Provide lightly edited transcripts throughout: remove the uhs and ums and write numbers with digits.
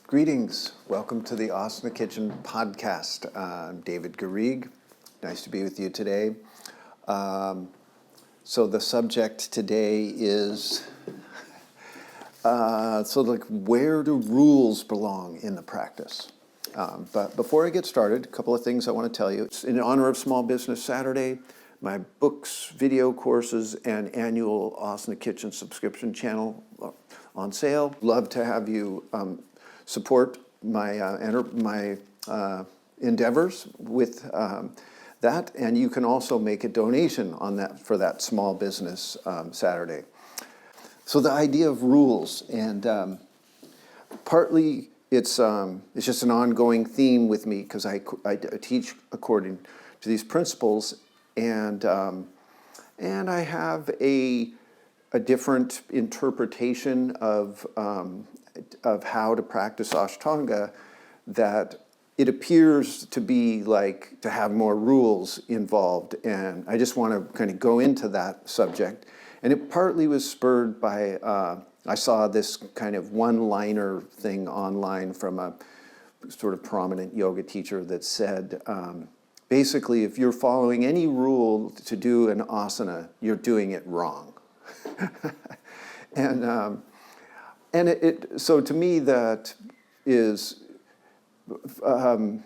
Greetings. Welcome to the Asana Kitchen podcast. I'm David Garrigues. Nice to be with you today. So the subject today is where do rules belong in the practice? But before I get started, a couple of things I want to tell you. It's in honor of Small Business Saturday. My books, video courses, and annual Asana Kitchen subscription channel on sale. Love to have you support my endeavors with that, and you can also make a donation on that for that Small Business Saturday. So the idea of rules, and partly it's just an ongoing theme with me because I teach according to these principles, and I have a different interpretation of how to practice Ashtanga, that it appears to be like to have more rules involved, and I just want to kind of go into that subject. And it partly was spurred by, I saw this kind of one-liner thing online from a sort of prominent yoga teacher that said, basically, if you're following any rule to do an asana, you're doing it wrong. And so to me that is it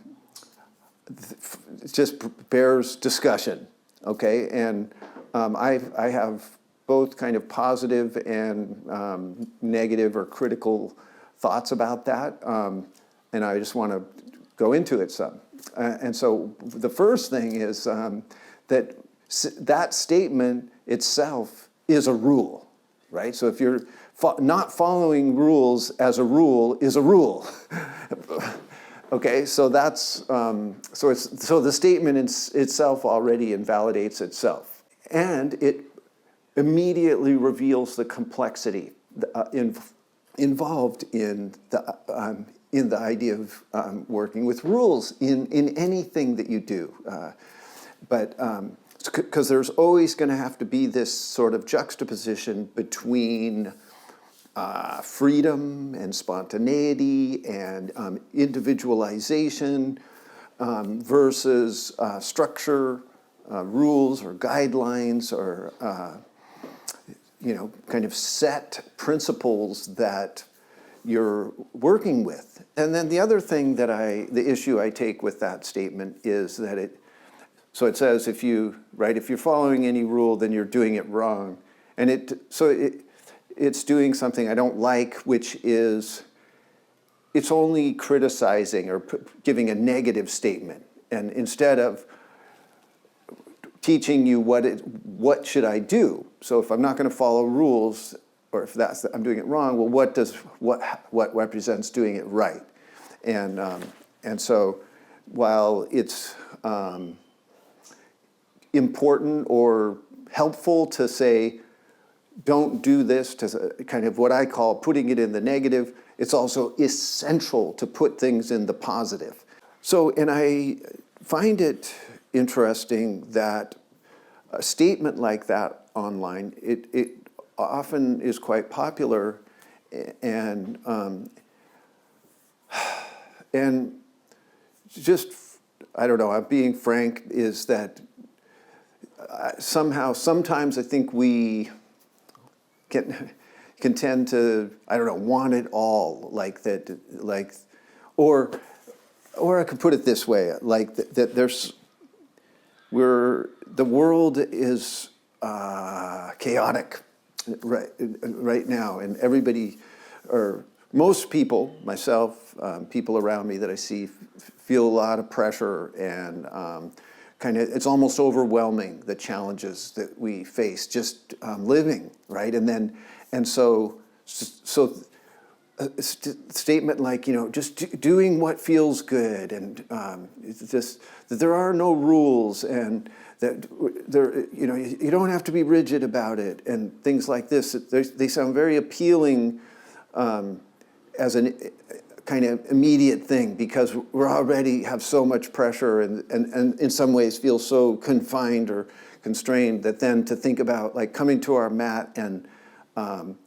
just bears discussion, okay? And I have both kind of positive and negative or critical thoughts about that, and I just want to go into it some. And so the first thing is that statement itself is a rule, right? So if you're not following rules as a rule is a rule. Okay, so that's so the statement itself already invalidates itself, and it immediately reveals the complexity involved in the idea of working with rules in anything that you do, but because there's always going to have to be this sort of juxtaposition between freedom and spontaneity and individualization versus structure, rules or guidelines or kind of set principles that you're working with. And then the other thing the issue I take with that statement is that it says if you're following any rule, then you're doing it wrong, and it's doing something I don't like, which is it's only criticizing or giving a negative statement, and instead of teaching you what should I do. So if I'm not going to follow rules, or if I'm doing it wrong, well, what represents doing it right? And so while it's important or helpful to say, don't do this, to kind of what I call putting it in the negative, it's also essential to put things in the positive. So, and I find it interesting that a statement like that online, it often is quite popular, and just, I don't know, I'm being frank, is that sometimes I think we can tend to, I don't know, want it all, like that, like, or I could put it this way, like that the world is chaotic right now, and everybody, or most people, myself, people around me that I see feel a lot of pressure, and it's almost overwhelming, the challenges that we face just living, right? And so a statement like, just doing what feels good, and that there are no rules, and that you don't have to be rigid about it, and things like this. They sound very appealing as a kind of immediate thing, because we already have so much pressure and in some ways feel so confined or constrained, that then to think about like coming to our mat and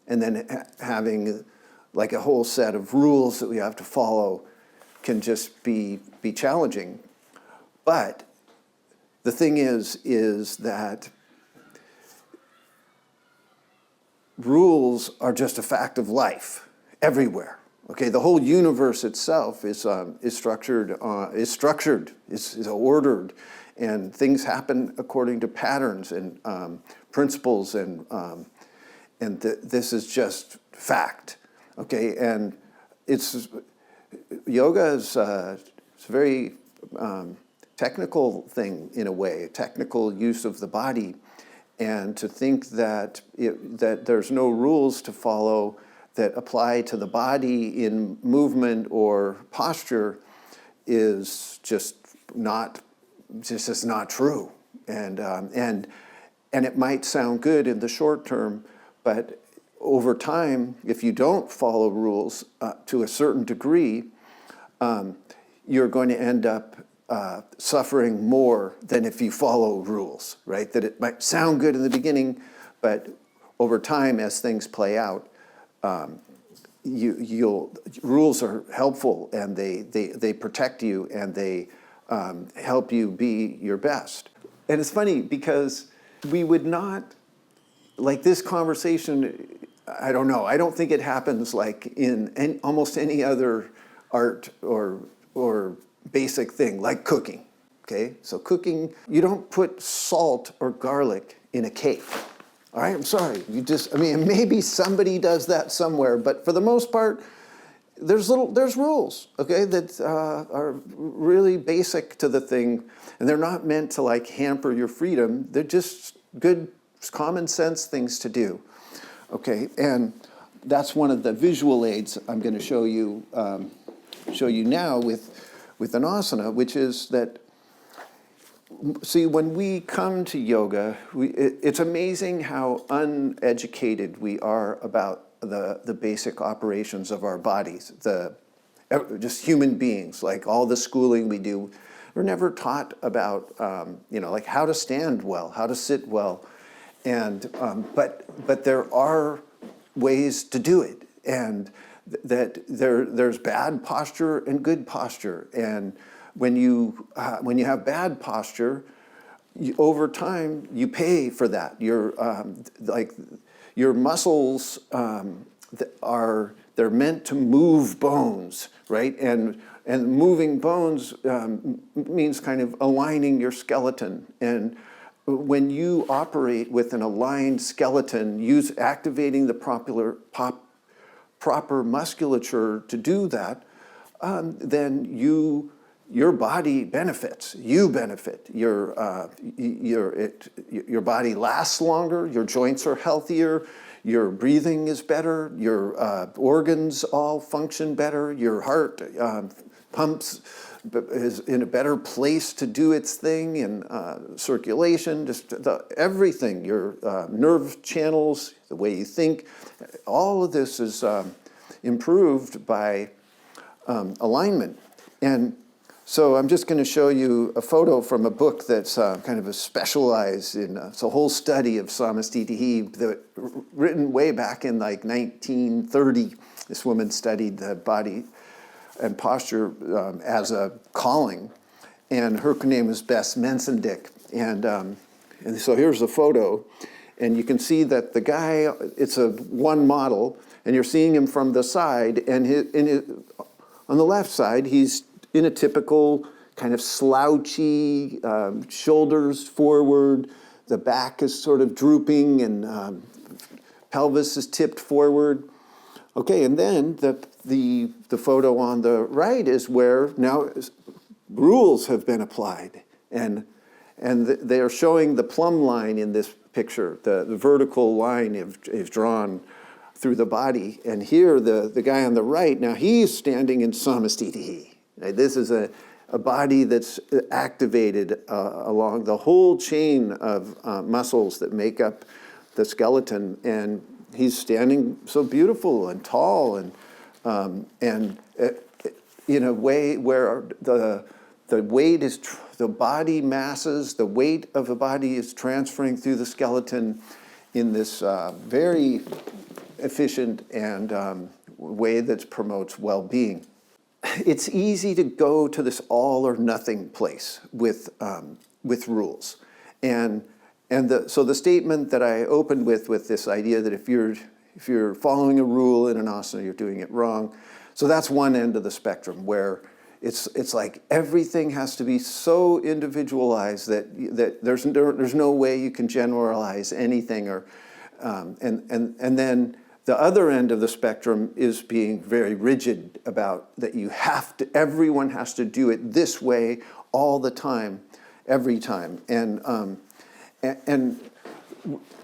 then having like a whole set of rules that we have to follow can just be challenging. But the thing is that rules are just a fact of life everywhere. Okay, the whole universe itself is structured, is ordered, and things happen according to patterns and principles, and this is just fact. Okay, and yoga is it's a very technical thing in a way, a technical use of the body, and to think that that there's no rules to follow that apply to the body in movement or posture is just not true. And it might sound good in the short term, but over time, if you don't follow rules to a certain degree, you're going to end up suffering more than if you follow rules, right? That it might sound good in the beginning, but over time, as things play out, rules are helpful, and they protect you, and they help you be your best. And it's funny because we would not, like this conversation, I don't know, I don't think it happens like in almost any other art or basic thing, like cooking, okay? So cooking, you don't put salt or garlic in a cake. All right, I'm sorry. Maybe somebody does that somewhere, but for the most part, there's rules, okay, that are really basic to the thing, and they're not meant to like hamper your freedom. They're just good, common sense things to do, okay. And that's one of the visual aids I'm going to show you now with an asana, which is that. See, when we come to yoga, it's amazing how uneducated we are about the basic operations of our bodies, just human beings, like all the schooling we do. We're never taught about, like how to stand well, how to sit well, and but there are ways to do it, and that there's bad posture and good posture, and when you have bad posture, over time you pay for that. Your muscles they're meant to move bones, right? And moving bones means kind of aligning your skeleton. And when you operate with an aligned skeleton, activating the proper musculature to do that, then your body benefits. You benefit. Your body lasts longer. Your joints are healthier. Your breathing is better. Your organs all function better. Your heart pumps, is in a better place to do its thing, and circulation, just everything. Your nerve channels, the way you think, all of this is improved by alignment. And so I'm just going to show you a photo from a book that's kind of specialized in, it's a whole study of samastitihi, written way back in like 1930. This woman studied the body and posture as a calling, and her name is Bess Mensendick. And so here's a photo, and you can see that the guy, it's a one model, and you're seeing him from the side, and on the left side, he's in a typical kind of slouchy, shoulders forward, the back is sort of drooping, and pelvis is tipped forward. Okay, and then the photo on the right is where now rules have been applied, and they are showing the plumb line in this picture. The vertical line is drawn through the body, and here the guy on the right, now he's standing in samastitihi. This is a body that's activated along the whole chain of muscles that make up the skeleton, and he's standing so beautiful and tall, and in a way where the weight is the body masses, the weight of the body is transferring through the skeleton in this very efficient and way that promotes well-being. It's easy to go to this all or nothing place with rules. So the statement that I opened with this idea that if you're following a rule in an asana, you're doing it wrong. So that's one end of the spectrum where it's like everything has to be so individualized that there's no way you can generalize anything, and then the other end of the spectrum is being very rigid about that everyone has to do it this way all the time, every time, and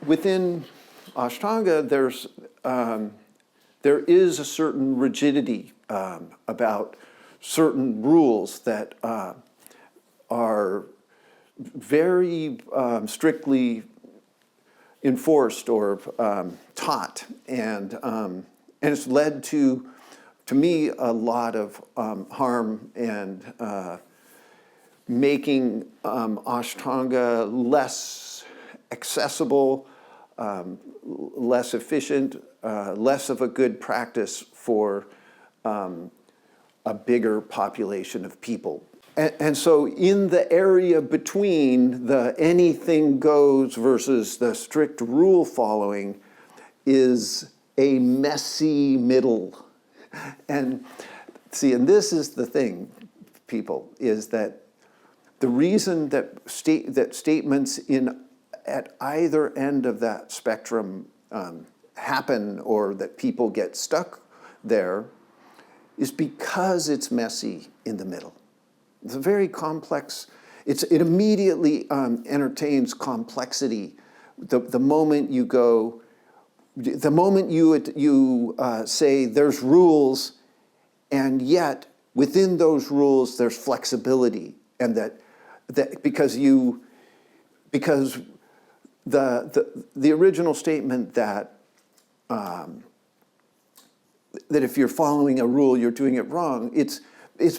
within Ashtanga there is a certain rigidity about certain rules that are very strictly enforced or taught, and it's led to me a lot of harm and making Ashtanga less accessible, less efficient, less of a good practice for a bigger population of people. And so in the area between the anything goes versus the strict rule following is a messy middle. And see, and this is the thing, people, is that the reason that statements at either end of that spectrum happen, or that people get stuck there, is because it's messy in the middle. It's a very complex, it immediately entertains complexity. The moment you say there's rules, and yet within those rules there's flexibility, and that because the original statement that if you're following a rule, you're doing it wrong. It's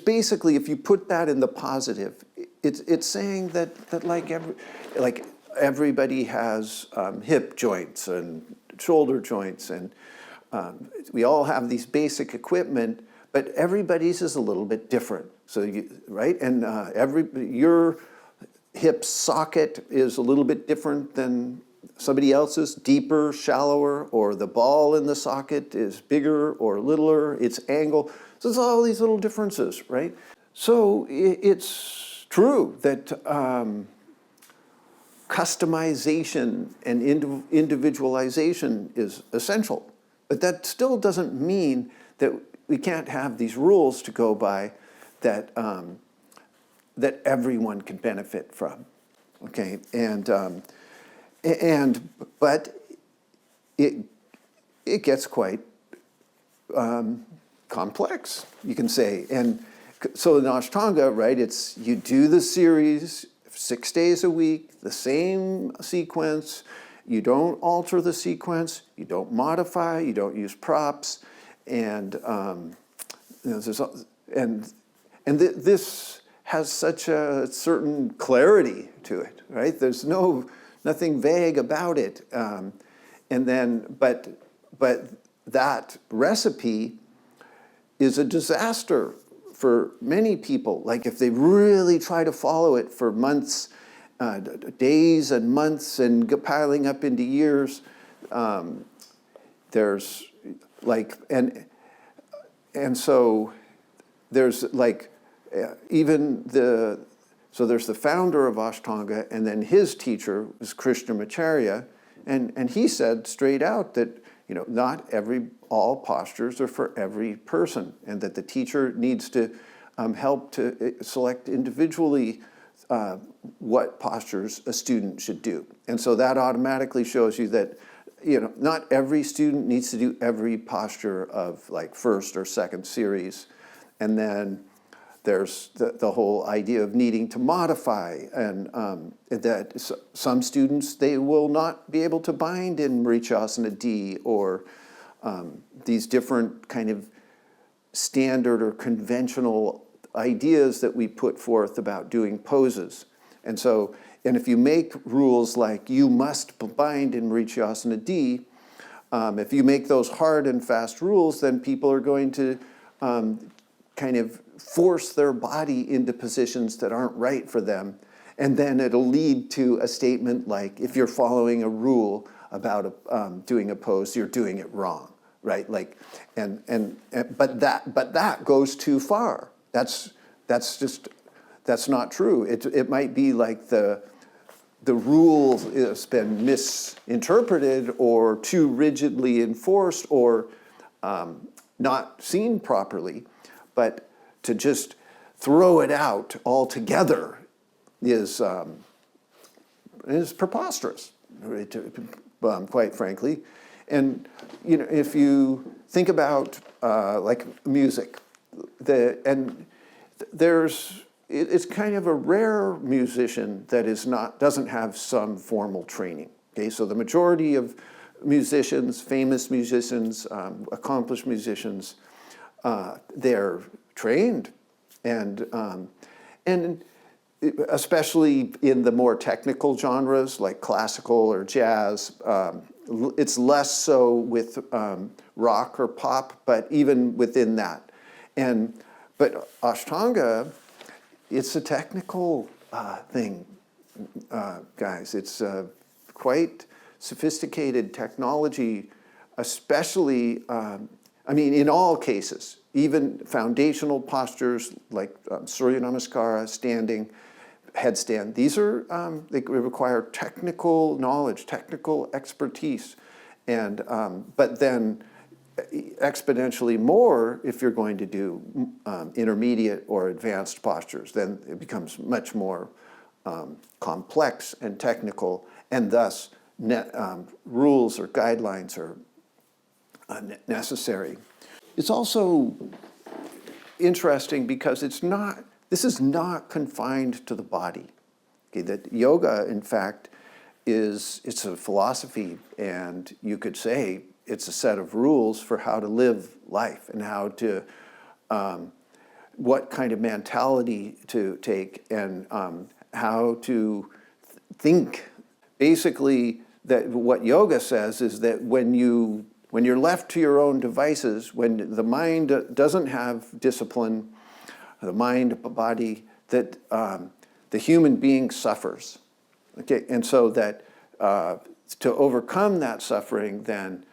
basically, if you put that in the positive, it's saying that like everybody has hip joints and shoulder joints, and we all have these basic equipment, but everybody's is a little bit different. So right, and your hip socket is a little bit different than somebody else's, deeper, shallower, or the ball in the socket is bigger or littler, its angle. So there's all these little differences, right? So it's true that customization and individualization is essential, but that still doesn't mean that we can't have these rules to go by that that everyone can benefit from, okay? But it gets quite complex, you can say. And so in Ashtanga, right, it's you do the series 6 days a week, the same sequence. You don't alter the sequence. You don't modify. You don't use props. And this has such a certain clarity to it, right? There's nothing vague about it. But that recipe is a disaster for many people. Like if they really try to follow it for months, days and months, and piling up into years, there's like, and so there's like, so there's the founder of Ashtanga, and then his teacher was Krishnamacharya, and he said straight out that, not all postures are for every person, and that the teacher needs to help to select individually what postures a student should do. And so that automatically shows you that, not every student needs to do every posture of like first or second series. And then there's the whole idea of needing to modify, and that some students, they will not be able to bind in Marichasana D, or these different kind of standard or conventional ideas that we put forth about doing poses. And if you make rules like you must bind in Marichasana D, If you make those hard and fast rules, then people are going to kind of force their body into positions that aren't right for them. And then it'll lead to a statement like, if you're following a rule about doing a pose, you're doing it wrong, right? Like, but that goes too far. That's not true. It might be like the rule has been misinterpreted or too rigidly enforced or not seen properly, but to just throw it out altogether is preposterous, quite frankly. And if you think about like music, it's kind of a rare musician that doesn't have some formal training. Okay, so the majority of musicians, famous musicians, accomplished musicians, they're trained, and especially in the more technical genres like classical or jazz. It's less so with rock or pop, but even within that. But Ashtanga, it's a technical thing, guys. It's quite sophisticated technology, especially, in all cases, even foundational postures like Surya Namaskara, standing, headstand. These are, they require technical knowledge, technical expertise, and but then exponentially more if you're going to do intermediate or advanced postures. Then it becomes much more complex and technical, and thus rules or guidelines are necessary. It's also interesting because this is not confined to the body. Okay, that yoga, in fact, it's a philosophy, and you could say it's a set of rules for how to live life and how to, what kind of mentality to take and how to think. Basically, that what yoga says is that when you're left to your own devices, when the mind doesn't have discipline, the mind, body, that the human being suffers. Okay, and so that to overcome that suffering, then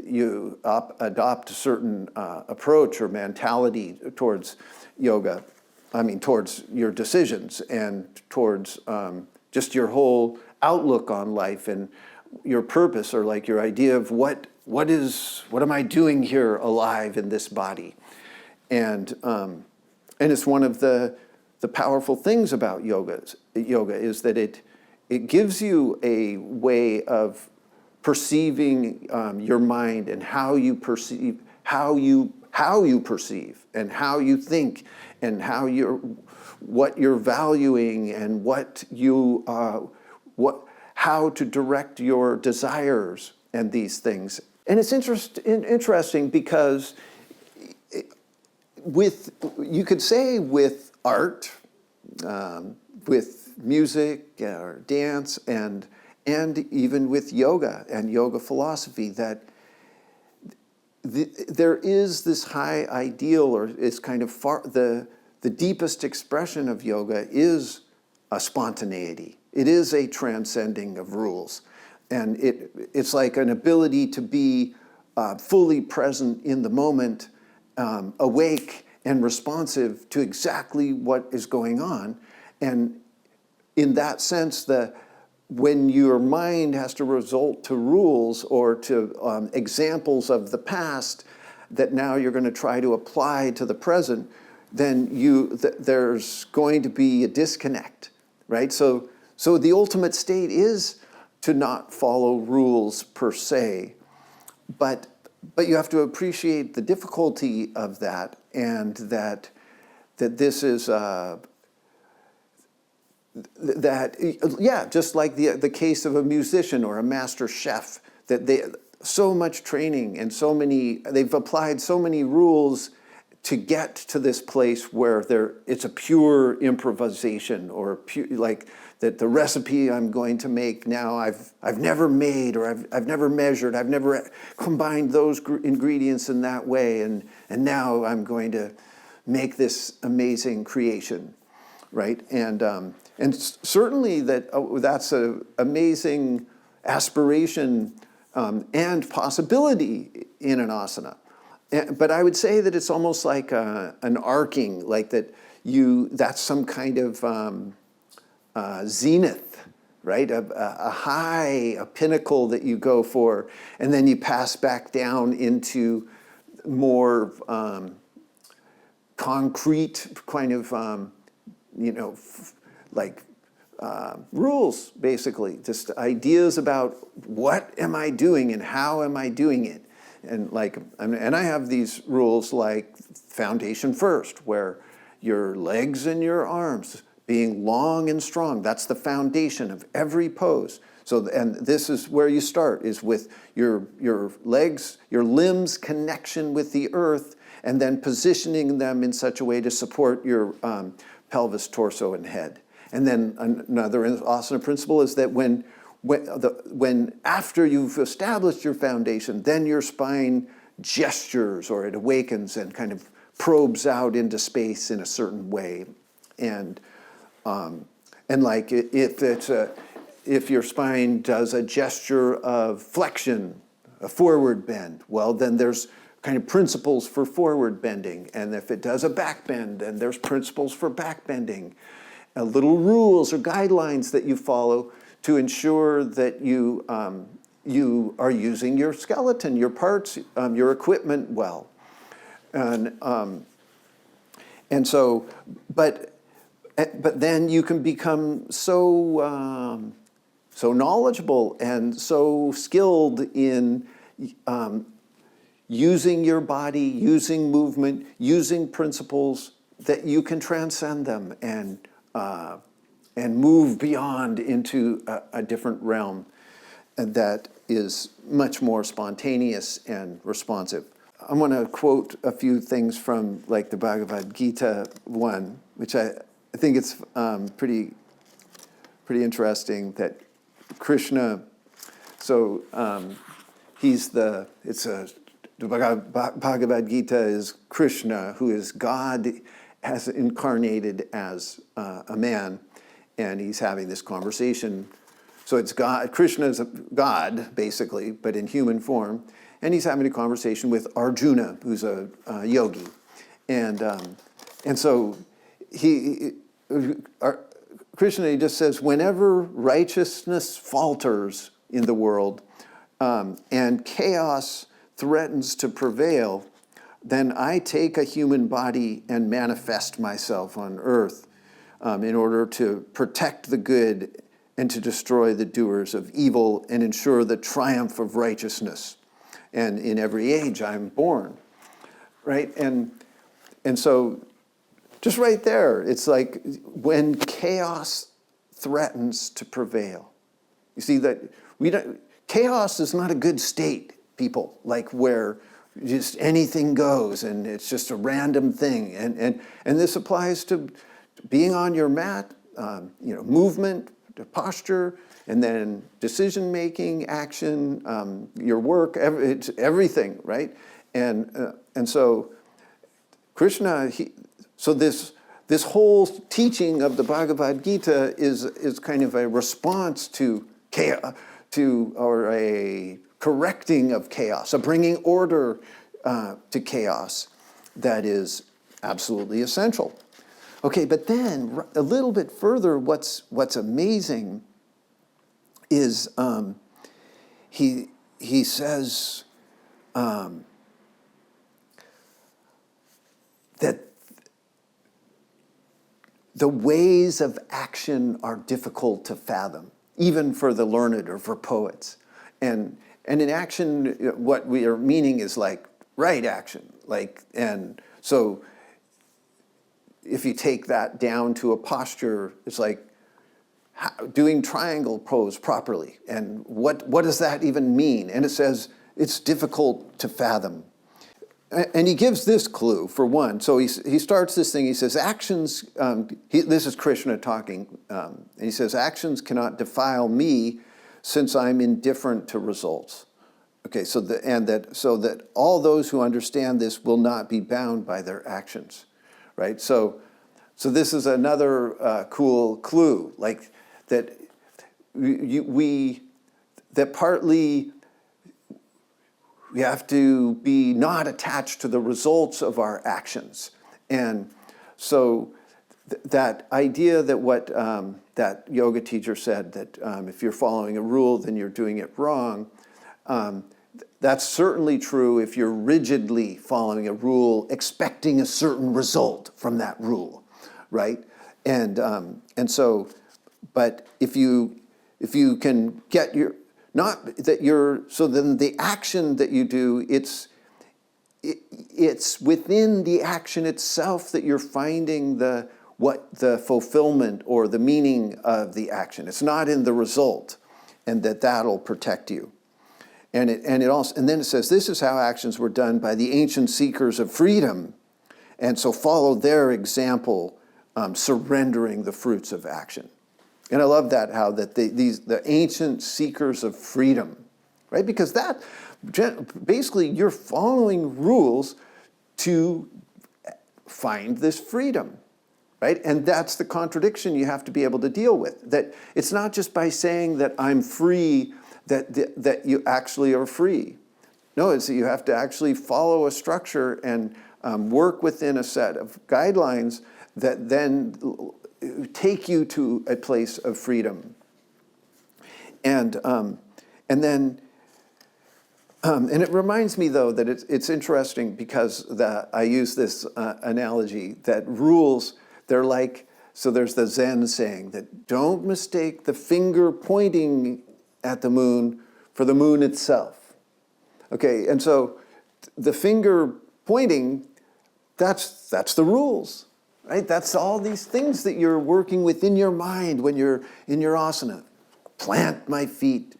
you adopt a certain approach or mentality towards yoga. Towards your decisions and towards just your whole outlook on life and your purpose, or like your idea of what am I doing here alive in this body, and it's one of the powerful things about yoga is that it gives you a way of perceiving your mind and how you perceive, how you perceive, and how you think, and what you're valuing, and how to direct your desires and these things. And it's interesting because you could say with art, with music or dance, and even with yoga and yoga philosophy, that there is this high ideal, or it's kind of the deepest expression of yoga is a spontaneity. It is a transcending of rules. And it's like an ability to be fully present in the moment, awake and responsive to exactly what is going on. And in that sense, when your mind has to resort to rules or to examples of the past that now you're going to try to apply to the present, then there's going to be a disconnect, right? So the ultimate state is to not follow rules per se, but you have to appreciate the difficulty of that, and that this is just like the case of a musician or a master chef, that so much training and they've applied so many rules to get to this place where it's a pure improvisation, or like that the recipe I'm going to make now I've never made, or I've never measured, I've never combined those ingredients in that way, and now I'm going to make this amazing creation, right? And certainly that's an amazing aspiration and possibility in an asana. But I would say that it's almost like an arcing, like that's some kind of zenith, right? A high, a pinnacle that you go for, and then you pass back down into more concrete kind of, rules, basically, just ideas about what am I doing and how am I doing it. And I have these rules like foundation first, where your legs and your arms being long and strong, that's the foundation of every pose. So, and this is where you start, is with your legs, your limbs connection with the earth, and then positioning them in such a way to support your pelvis, torso, and head. And then another asana principle is that when after you've established your foundation, then your spine gestures, or it awakens and kind of probes out into space in a certain way. And like if your spine does a gesture of flexion, a forward bend, well, then there's kind of principles for forward bending. And if it does a back bend, then there's principles for back bending. Little rules or guidelines that you follow to ensure that you are using your skeleton, your parts, your equipment well. And so, but then you can become so knowledgeable and so skilled in using your body, using movement, using principles, that you can transcend them and move beyond into a different realm that is much more spontaneous and responsive. I want to quote a few things from like the Bhagavad Gita 1, which I think it's pretty interesting that Krishna, so the Bhagavad Gita is Krishna, who is God, has incarnated as a man, and he's having this conversation. So it's God, Krishna is a God, basically, but in human form, and he's having a conversation with Arjuna, who's a yogi. And so Krishna just says, whenever righteousness falters in the world and chaos threatens to prevail, then I take a human body and manifest myself on earth in order to protect the good and to destroy the doers of evil and ensure the triumph of righteousness. And in every age I'm born, right? And so just right there, it's like when chaos threatens to prevail. You see that chaos is not a good state, people, like where just anything goes and it's just a random thing. And this applies to being on your mat, movement, posture, and then decision-making, action, your work, it's everything, right? And so Krishna, this whole teaching of the Bhagavad Gita is kind of a response to chaos, or a correcting of chaos, a bringing order to chaos that is absolutely essential. Okay, but then a little bit further, what's amazing is he says that the ways of action are difficult to fathom, even for the learned or for poets. And in action, what we are meaning is like right action, and so if you take that down to a posture, it's like doing triangle pose properly. And what does that even mean? And it says it's difficult to fathom. And he gives this clue, for one. So he starts this thing, he says, actions, this is Krishna talking, and he says, actions cannot defile me since I'm indifferent to results. Okay, so that all those who understand this will not be bound by their actions, right? So this is another cool clue, like that that partly we have to be not attached to the results of our actions. And so that idea that what that yoga teacher said, that if you're following a rule, then you're doing it wrong, that's certainly true if you're rigidly following a rule, expecting a certain result from that rule, right? And so, but if you can get your, not that you're, so then the action that you do, it's within the action itself that you're finding the fulfillment or the meaning of the action. It's not in the result, and that'll protect you. And then it says, this is how actions were done by the ancient seekers of freedom, and so follow their example, surrendering the fruits of action. And I love that, how that the ancient seekers of freedom, right? Because that, basically, you're following rules to find this freedom, right? And that's the contradiction you have to be able to deal with. That it's not just by saying that I'm free that you actually are free. No, it's that you have to actually follow a structure and work within a set of guidelines that then take you to a place of freedom. And then it reminds me, though, that it's interesting because I use this analogy that rules, they're like, so there's the Zen saying that don't mistake the finger pointing at the moon for the moon itself. Okay, and so the finger pointing, that's the rules. Right? That's all these things that you're working within your mind when you're in your asana. Plant my feet,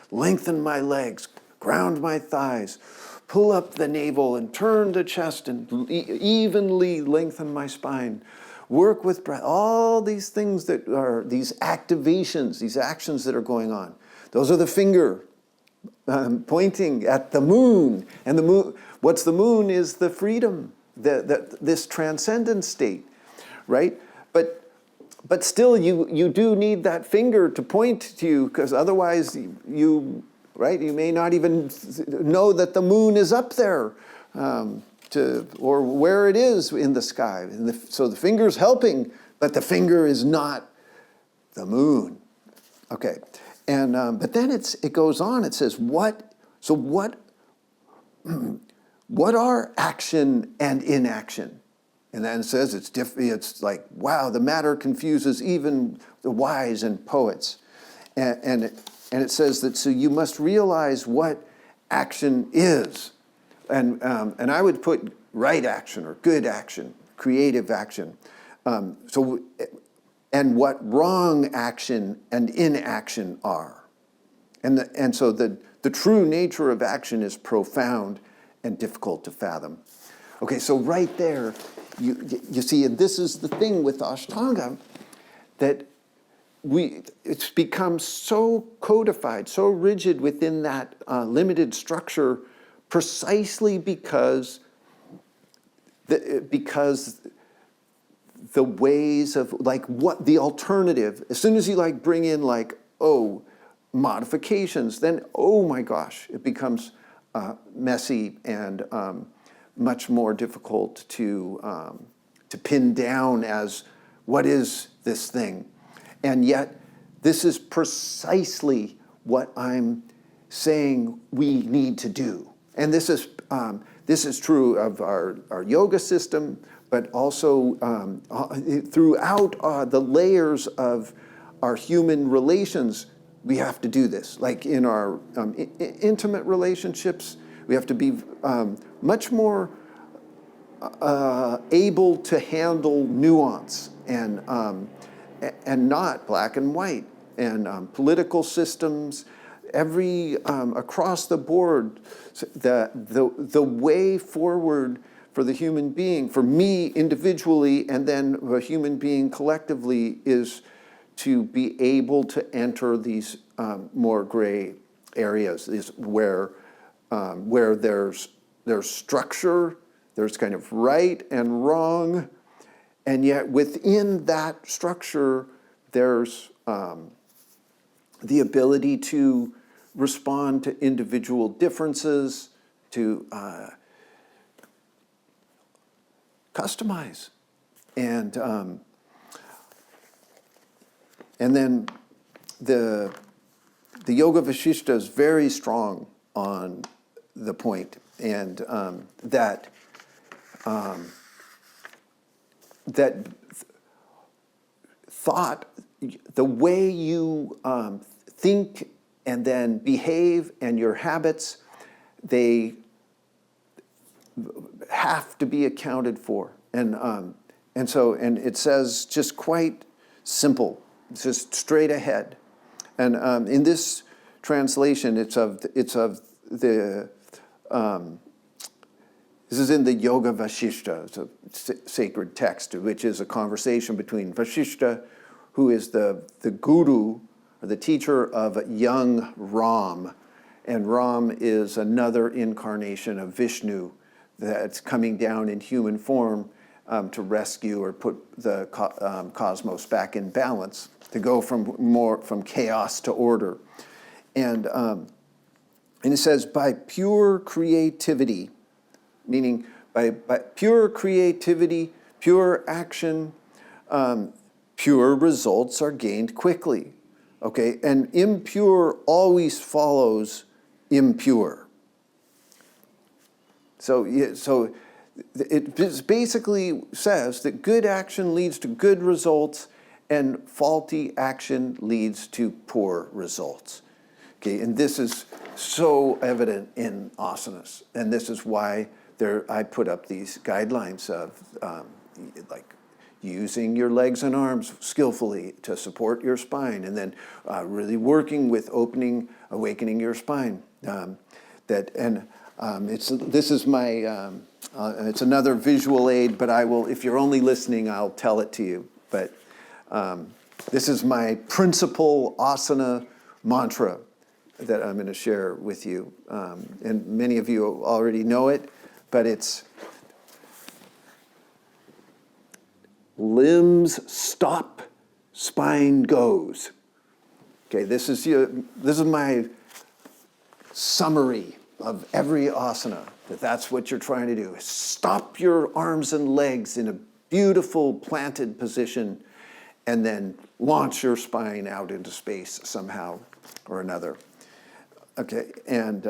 lengthen my legs, ground my thighs, pull up the navel and turn the chest and evenly lengthen my spine. Work with breath. All these things that are these activations, these actions that are going on. Those are the finger pointing at the moon. And the moon, what's the moon is the freedom. This transcendent state, right? But still, you do need that finger to point to you, because otherwise you may not even know that the moon is up there, or where it is in the sky. So the finger's helping, but the finger is not the moon. Okay, and but then it goes on. It says what are action and inaction? And then it says it's like, wow, the matter confuses even the wise and poets. And it says that, so you must realize what action is. And I would put right action or good action, creative action. And what wrong action and inaction are. And so the true nature of action is profound and difficult to fathom. Okay, so right there, you see, and this is the thing with Ashtanga, that it's become so codified, so rigid within that limited structure, precisely because the ways of, like, what the alternative, as soon as you bring in modifications, then, oh my gosh, it becomes messy and much more difficult to pin down as what is this thing. And yet, this is precisely what I'm saying we need to do. And this is true of our yoga system, but also throughout the layers of our human relations. We have to do this. Like in our intimate relationships, we have to be much more able to handle nuance and not black and white. And political systems, across the board, the way forward for the human being, for me individually, and then the human being collectively, is to be able to enter these more gray areas, is where there's structure, there's kind of right and wrong, and yet within that structure, there's the ability to respond to individual differences, to customize. And then the Yoga Vasistha is very strong on the point, and that thought, the way you think and then behave, and your habits, they have to be accounted for. And it says just quite simple, it's just straight ahead. And in this translation, this is in the Yoga Vasistha, it's a sacred text, which is a conversation between Vasistha, who is the guru, or the teacher of young Ram. And Ram is another incarnation of Vishnu that's coming down in human form to rescue or put the cosmos back in balance, to go from chaos to order. And it says, by pure creativity, meaning by pure creativity, pure action, pure results are gained quickly. Okay, and impure always follows impure. So it basically says that good action leads to good results, and faulty action leads to poor results. Okay, and this is so evident in asanas, and this is why I put up these guidelines of like using your legs and arms skillfully to support your spine, and then really working with awakening your spine. This is my it's another visual aid, but I will, if you're only listening, I'll tell it to you. But this is my principal asana mantra that I'm going to share with you, and many of you already know it, but it's limbs stop, spine goes. Okay, this is my summary of every asana, that's what you're trying to do. Stop your arms and legs in a beautiful planted position, and then launch your spine out into space somehow or another. Okay, and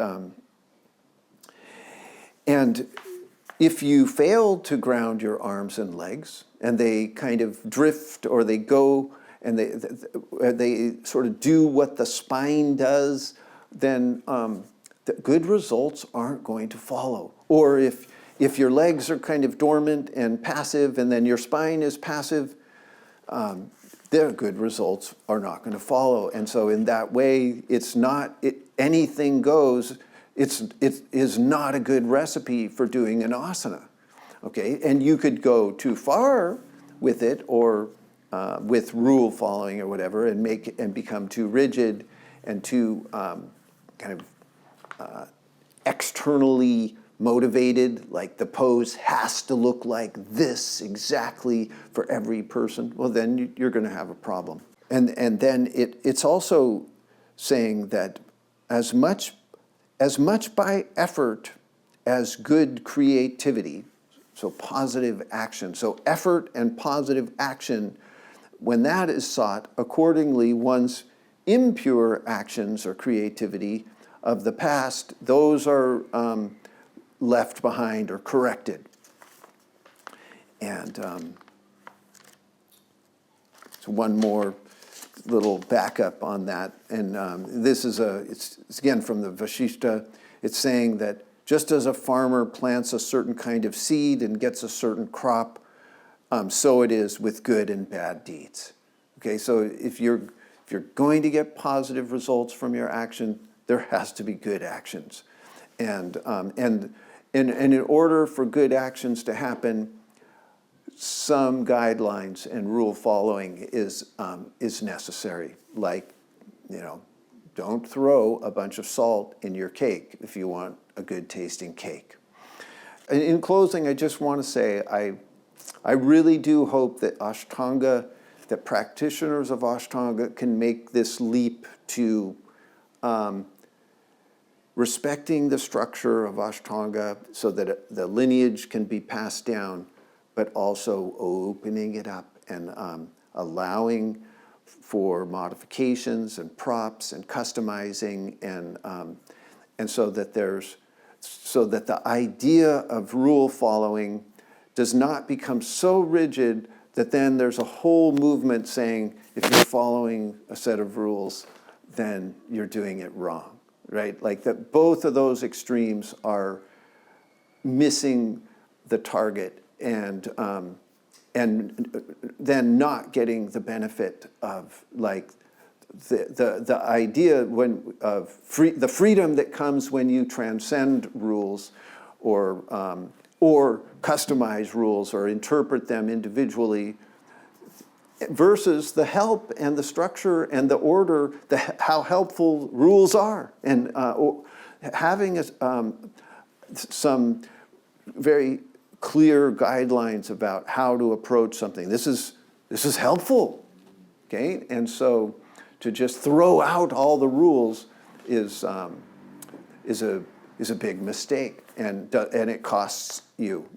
if you fail to ground your arms and legs, and they kind of drift, or they go and they sort of do what the spine does, then the good results aren't going to follow. Or if your legs are kind of dormant and passive, and then your spine is passive, their good results are not going to follow. And so in that way, anything goes. It is not a good recipe for doing an asana. Okay, and you could go too far with it, or with rule following or whatever, and become too rigid and too kind of externally motivated, like the pose has to look like this exactly for every person. Well, then you're going to have a problem. And then it's also saying that as much by effort as good creativity, so positive action. So effort and positive action, when that is sought, accordingly one's impure actions or creativity of the past, those are left behind or corrected. And so one more little backup on that. And this is it's again from the Vasistha. It's saying that just as a farmer plants a certain kind of seed and gets a certain crop, so it is with good and bad deeds. Okay, so if you're If you're going to get positive results from your action, there has to be good actions. And in order for good actions to happen, some guidelines and rule following is necessary. Like, don't throw a bunch of salt in your cake if you want a good tasting cake. In closing, I just want to say I really do hope that that practitioners of Ashtanga can make this leap to respecting the structure of Ashtanga so that the lineage can be passed down, but also opening it up and allowing for modifications and props and customizing, and so that the idea of rule following does not become so rigid that then there's a whole movement saying if you're following a set of rules, then you're doing it wrong, right? Like that both of those extremes are missing the target and then not getting the benefit of like the idea of the freedom that comes when you transcend rules or customize rules or interpret them individually versus the help and the structure and the order, how helpful rules are, and having some very clear guidelines about how to approach something. This is helpful, okay? And so to just throw out all the rules is a big mistake, and it costs you.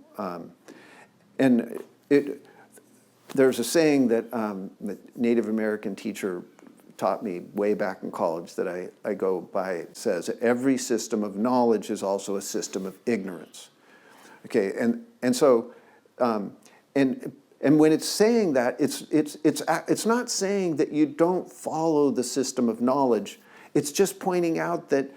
There's a saying that a Native American teacher taught me way back in college that I go by. It says, every system of knowledge is also a system of ignorance. Okay, and so when it's saying that, it's not saying that you don't follow the system of knowledge. It's just pointing out that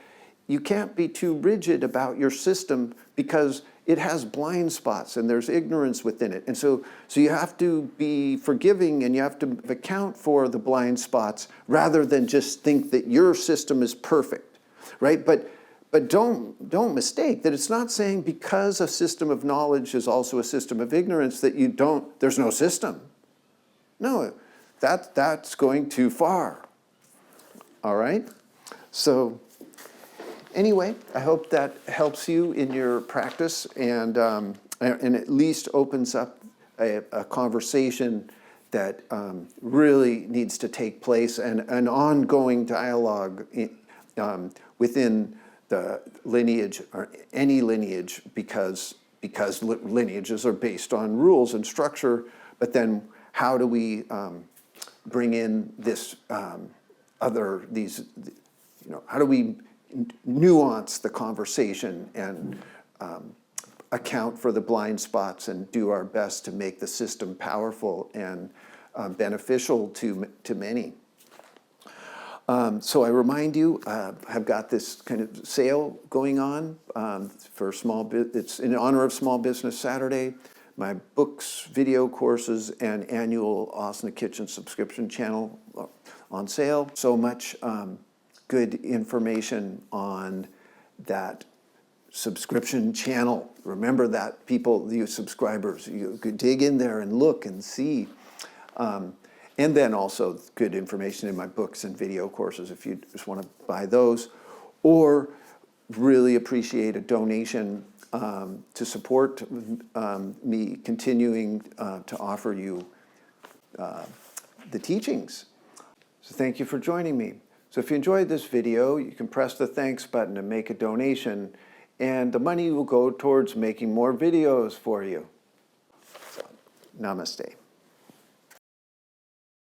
you can't be too rigid about your system because it has blind spots and there's ignorance within it. And so you have to be forgiving and you have to account for the blind spots rather than just think that your system is perfect, right? But don't mistake that it's not saying because a system of knowledge is also a system of ignorance that there's no system. No, that's going too far. All right? So anyway, I hope that helps you in your practice and at least opens up a conversation that really needs to take place and an ongoing dialogue within the lineage or any lineage because lineages are based on rules and structure, but then how do we bring in this how do we nuance the conversation and account for the blind spots and do our best to make the system powerful and beneficial to many. So I remind you, I've got this kind of sale going on for it's in honor of Small Business Saturday. My books, video courses, and annual Asana Kitchen subscription channel on sale. So much good information on that subscription channel. Remember that, people, you subscribers, you could dig in there and look and see. And then also good information in my books and video courses if you just want to buy those. Or really appreciate a donation to support me continuing to offer you the teachings. So thank you for joining me. So if you enjoyed this video, you can press the thanks button and make a donation, and the money will go towards making more videos for you. So, namaste.